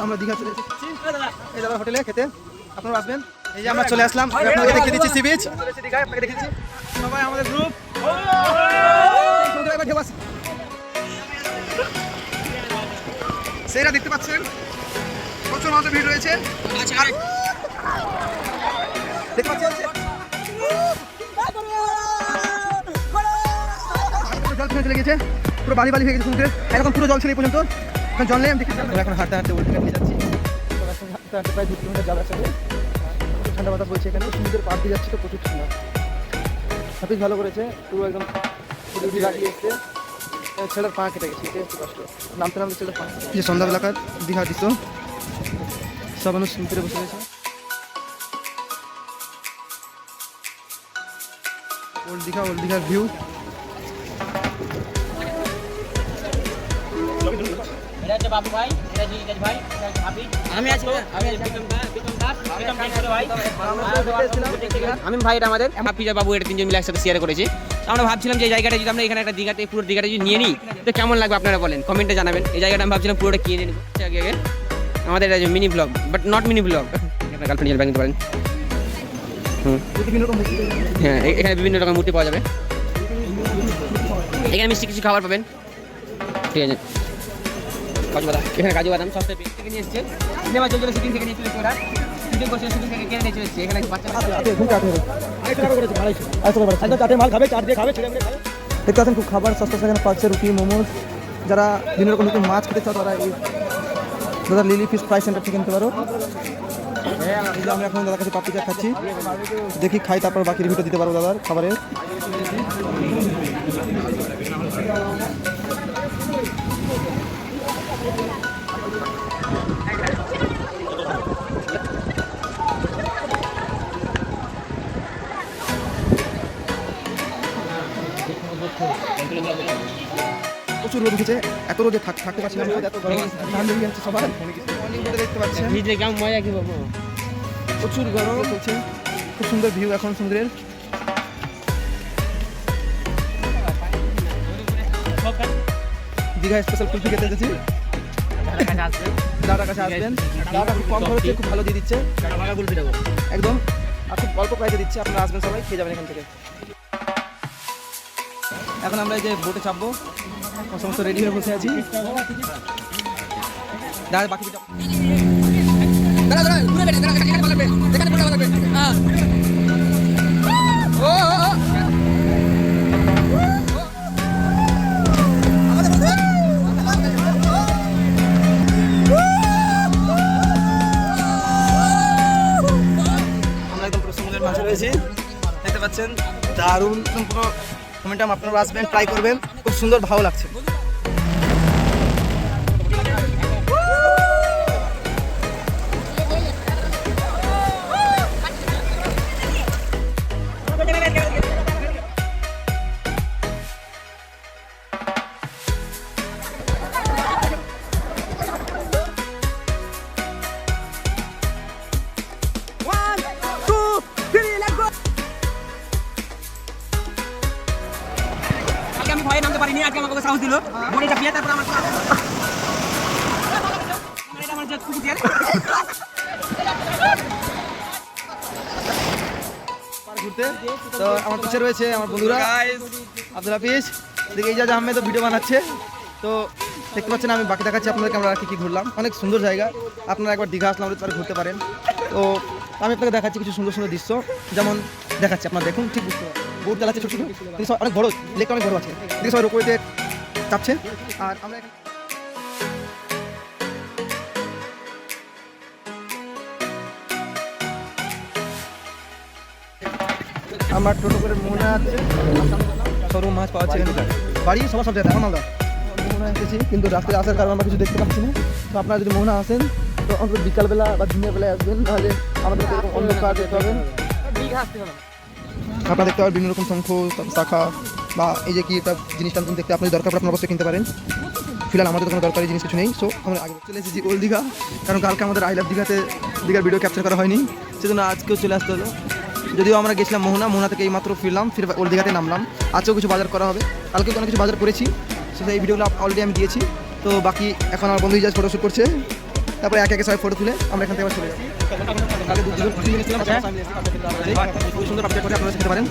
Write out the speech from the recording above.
আমরা দীঘা চলে এসেছি এই দাদা হোটেলে খেতে, আপনারা আসবেন। এই যে আমরা চলে আসলাম, আপনাকে দেখিয়ে দিচ্ছি সি বিচ। দীঘায় আপনাকে দেখিয়েছি সবাই আমাদের গ্রুপ। সেইটা দেখতে পাচ্ছেন, প্রচুর মানুষের ভিড় রয়েছে। দেখতে পাচ্ছেন জল ফেলে চলে গেছে, পুরো বালি বালি হয়ে গেছে সমুদ্রে, এখন পুরো জল ছিল এই পর্যন্ত। এখন জল নেই, আমি দেখি এখন হাঁটতে হাঁটতে উল্টে নিয়ে যাচ্ছি। হাঁটতে হাঁটতে প্রায় 2 কিলোমিটার যাওয়ার সাথে ঠান্ডা বাতাস বলছে এখানে, সমুদ্রের পাড় দিয়ে যাচ্ছি তো প্রচুর ঠান্ডা। সাপিস ভালো করেছে, পুরো একদম ফুটি লাগিয়ে এসছে, ছেলের পা কেটে গেছে, এটা একটু কষ্ট। নামতে নামতে ছেলের পা। যে সন্ধ্যাবেলাকার দীঘা দৃশ্য, সব মানুষ সমুদ্রে বসে রয়েছে। ওল্ড দীঘার ভিউ। বাবু ভাই, ভাই, আমি ভাই, এটা আমাদের বাবু, এটা তিনজন মিলে একসাথে শেয়ার করেছি। আমরা ভাবছিলাম যে এই জায়গাটা যদি আমরা এখানে একটা দীঘাতে পুরো দীঘাটা যদি নিয়ে নিই তো কেমন লাগবে আপনারা বলেন, কমেন্টে জানাবেন। এই জায়গাটা আমি ভাবছিলাম পুরোটা কিনে নেবো আগে আগে। আমাদের এটা mini blog, but not mini blog, আপনার গার্লফ্রেন্ড নিজের ব্যাংকে পারেন। হ্যাঁ, এখানে বিভিন্ন রকম মূর্তি পাওয়া যাবে, এখানে মিষ্টি কিছু খাবার পাবেন, ঠিক আছে। কাজু বাদাম, এখানে কাজু বাদাম সস্তায় থেকে নিয়ে এসছে, সিনেমা চলছিল, শুটিং থেকে নিয়ে চলে এসছে, ওরা শুটিং করছে, শুটিং থেকে কিনে নিয়ে চলে এসছে। এখানে বাচ্চা দেখতে পাচ্ছেন খুব খাবার সস্তা, সেখানে পাচ্ছে রুটি, মোমোজ। যারা বিভিন্ন রকম নতুন মাছ খেতে চাও তারা এই দাদা লিলি ফিশ ফ্রাই সেন্টার থেকে কিনতে পারো। আমরা এখন দাদার কাছে পাপড়ি চাট খাচ্ছি, দেখি খাই তারপর বাকি রিভিউটা দিতে পারবো দাদার খাবারের। প্রচুর রোদ উঠেছে, এত রোদে থাকতে পারছি না, এত গরম ঠান্ডা লেগে যাচ্ছে সবার। দেখতে পাচ্ছেন প্রচুর গরম হচ্ছে, খুব সুন্দর ভিউ এখন সমুদ্রের। দীঘা স্পেশাল কুলফি খেতে এসেছি, দাদার কাছে আসবেন, দাদা খুব কম খরচে খুব ভালো দিয়ে দিচ্ছে একদম, আর খুব অল্প প্রাইসে দিচ্ছে। আপনারা আসবেন, সবাই খেয়ে যাবেন এখান থেকে। এখন আমরা এই যে বোটে চাপবো, সমস্ত রেডি হয়ে বসে আছি। দাদা বাকি আমরা একদম পুরো সমুদ্রের মাঝে রয়েছি, দেখতে পাচ্ছেন দারুণ পুরো মোমেন্টাম। আপনারা আসবেন, ট্রাই করবেন, খুব সুন্দর ভালো লাগছে। আমি ভয়ে নামতে পারিনি, আজকে আমাকে সাহস দিল বলে চাপিয়ে, তারপর আমার ঘুরতে। তো আমার পিছিয়ে রয়েছে আমার বন্ধুরা আব্দুল হাফিজ, দেখি ইজাজ আহমেদ ভিডিও বানাচ্ছে। তো দেখতে পাচ্ছেন আমি বাকি দেখাচ্ছি আপনাদেরকে আমরা কী দেখলাম। অনেক সুন্দর জায়গা, আপনারা একবার দীঘা আসলে আমাদের তারা ঘুরতে পারেন। তো আমি আপনাকে দেখাচ্ছি কিছু সুন্দর সুন্দর দৃশ্য, যেমন দেখাচ্ছি আপনারা দেখুন, ঠিক বুঝতে পারবেন। বোট চালাচ্ছে ছোটো ছোটো, অনেক বড়ো লেকটা, অনেক বড়ো আছে, দেখি সবাই রোপওয়েতে চাপছে। আর আমরা আমার টোটো করে মোহনা আছে, সরু মাছ পাওয়া যাচ্ছে এখানে, বাড়ি সবার সব জায়গায়। এখন আমরা মোহনা এসেছি, কিন্তু রাস্তায় আসার কারণে আমরা কিছু দেখতে পাচ্ছি না। তো আপনারা যদি মোহনা আসেন তো অন্তত বিকালবেলা বা দিনের বেলায় আসবেন, নাহলে আমাদের অন্ধকার দেখতে পাবেন। আপনারা দেখতে পাবেন বিভিন্ন রকম শঙ্খ, শাখা বা এই যে কি একটা জিনিসটা নতুন দেখতে আপনাদের দরকার পড়ে আপনারা অবশ্যই কিনতে পারেন। ফিলহাল আমাদের কোনো দরকারি জিনিস কিছু নেই। সো আমরা আগে চলে এসেছি ওল্ড দীঘা, কারণ কালকে আমাদের আই লাভ দীঘার ভিডিও ক্যাপচার করা হয়নি, সেজন্য আজকেও চলে আসতে হলো। যদিও আমরা গেছিলাম মোহনা থেকে এইমাত্র ফিরলাম, ফির ওল্ড দীঘাতে নামলাম। আজকেও কিছু বাজার করা হবে, কালকে অনেক কিছু বাজার করেছি, সেই ভিডিওগুলো অলরেডি আমি দিয়েছি। তো বাকি এখন আমার বন্ধু জাস্ট ফটোশ্যুট করছে, তারপরে একে একে সবাই ফটো তুলে আমরা এখান থেকে আবার চলে যাবো। আগে খুব সুন্দর আপডেট করে আপনারা খেতে পারেন।